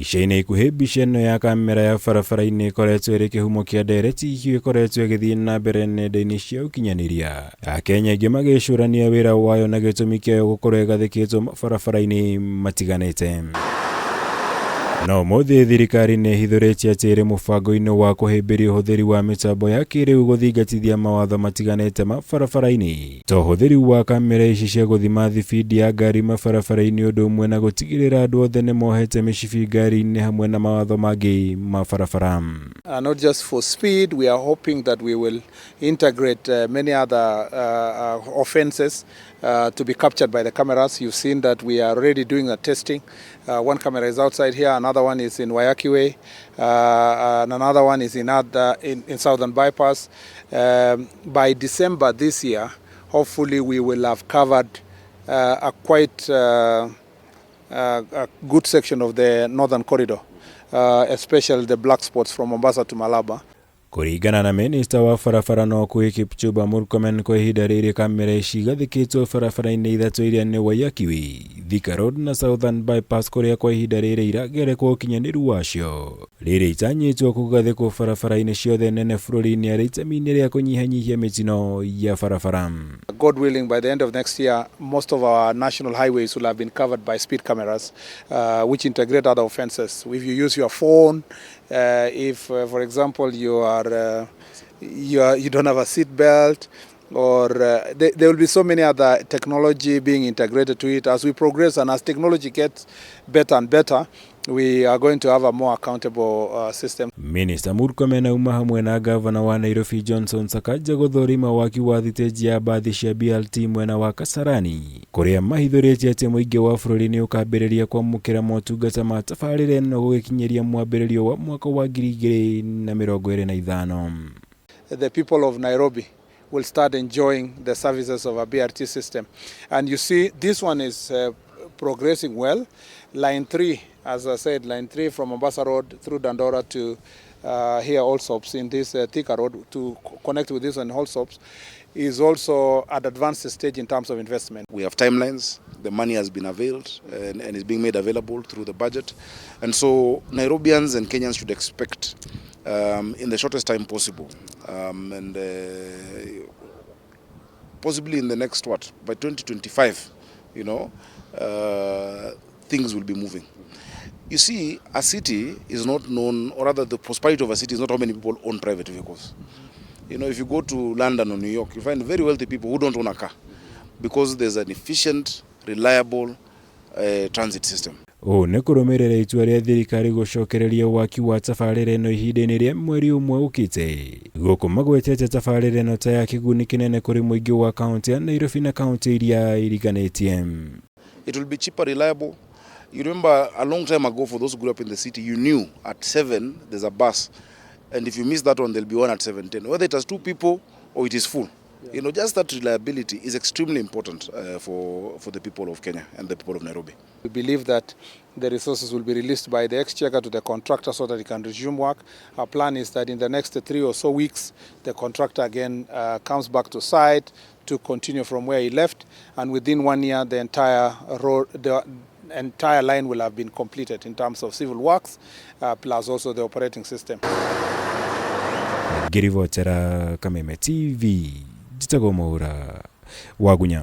Ica-inĩ ikuhĩ mbica ĩno ya kamera ya barabara-inĩ ĩkoretwo ĩrĩ kĩhumo kĩa ndereti icio ĩkoretwo ĩgĩthiĩ na mbere nenda-inĩ cia ũkinyanĩria. Akenya aingĩ magĩcũrania wĩra wayo na gĩtũmi kĩayo gũkorwo ĩgathĩkĩtwo mabarabara-inĩ matiganĩte. No mũthĩ thirikari nĩ ĩhithũrĩtie atĩ ĩrĩ mũbango-inĩ wa kũhĩmbĩria ũhũthĩri wa mĩtambo ya kĩrĩu gũthingatithia mawatho matiganĩte mabarabara-inĩ. Ta ũhũthĩri wa kamera ici cia gũthima thibidi ya ngari mabarabara-inĩ ũndũ ũmwe na gũtigĩrĩra andũ othe nĩ mohete mĩcibi ngari-inĩ hamwe na mawatho mangĩ ma barabara. Not just for speed, we are hoping that we will integrate many other offenses to be captured by the cameras. You've seen that we are already doing a testing. One camera is outside here, another one is in Wayaki Way, and another one is in Southern Bypass. By December this year, hopefully we will have covered a quite a good section of the northern corridor, especially the black spots from Mombasa to Malaba. Kũringana na Minista wa barabara no Kipchumba MURKOMEN kwa ihinda rĩrĩ kamera ici igathikĩtwo barabara-inĩ ithatũ iria nĩ Wayaki Way, Thika Road na Southern Bypass kũrĩa kwa ihinda rĩrĩ iragerekwo ũkinyanĩru wacio. Rĩrĩ itanyĩtwo kũgathĩkwo barabara-inĩ ciothe nene bũrũri-inĩ arĩ itemi-inĩ rĩa kũnyihanyihia mĩtino ya barabara. God willing, by the end of next year, most of our national highways will have been covered by speed cameras, which integrate other offenses. If you use your phone, if, for example, you don't have a seat belt, or there will be so many other technology being integrated to it. As we progress and as technology gets better and better, we are going to have a more accountable system. Minister MURKOMEN auma hamwe na gavana wa Nairobi Johnson Sakaja gũthũrima waki wa thitĩnji ya bathi cia BRT mwena wa Kasarani, kũrĩa mahithũrĩtie atĩ mũingĩ wa bũrũri nĩ ũkambĩrĩria kwamũkĩra motungata ma tabarĩra ĩno gũgĩkinyeria mwambĩrĩrio wa mwaka wa 2025. The people of Nairobi will start enjoying the services of a BRT system. And you see, this one is progressing well. Line 3, as I said, line 3 from Mombasa Road through Dandora to here Allsops in this Thika Road to connect with this and Allsops is also at advanced stage in terms of investment. We have timelines. The money has been availed and is being made available through the budget. And so Nairobians and Kenyans should expect in the shortest time possible and possibly in the next, by 2025, things will be moving. You see, a city is not known, or rather the prosperity of a city is not how many people own private vehicles. If you go to London or New York, you find very wealthy people who don't own a car because there's an efficient, reliable transit system. Nĩ kũrũmĩrĩra itua rĩa thirikari gũcokereria waki wa tabarĩra ĩno ihinda-inĩ rĩa mweri ũmwe ũkĩte. Gũkũ magwetete tabarĩra ĩno ta ya kĩguni kĩnene kũrĩ mũingĩ wa kaunti ya Nairobi na kaunti iria iriganĩtie. It will be cheaper, reliable. You remember a long time ago, for those who grew up in the city, you knew at 7 there's a bus, and if you miss that one, there'll be one at 7:10, whether it has 2 people or it is full. Just that reliability is extremely important for the people of Kenya and the people of Nairobi. We believe that the resources will be released by the exchequer to the contractor so that he can resume work. Our plan is that in the next 3 or so weeks, the contractor again comes back to site to continue from where he left, and within 1 year, the entire road, the entire line will have been completed in terms of civil works, plus also the operating system. Ngĩribotera Kameme TV, Jitagwo Mwaura, Wagunya.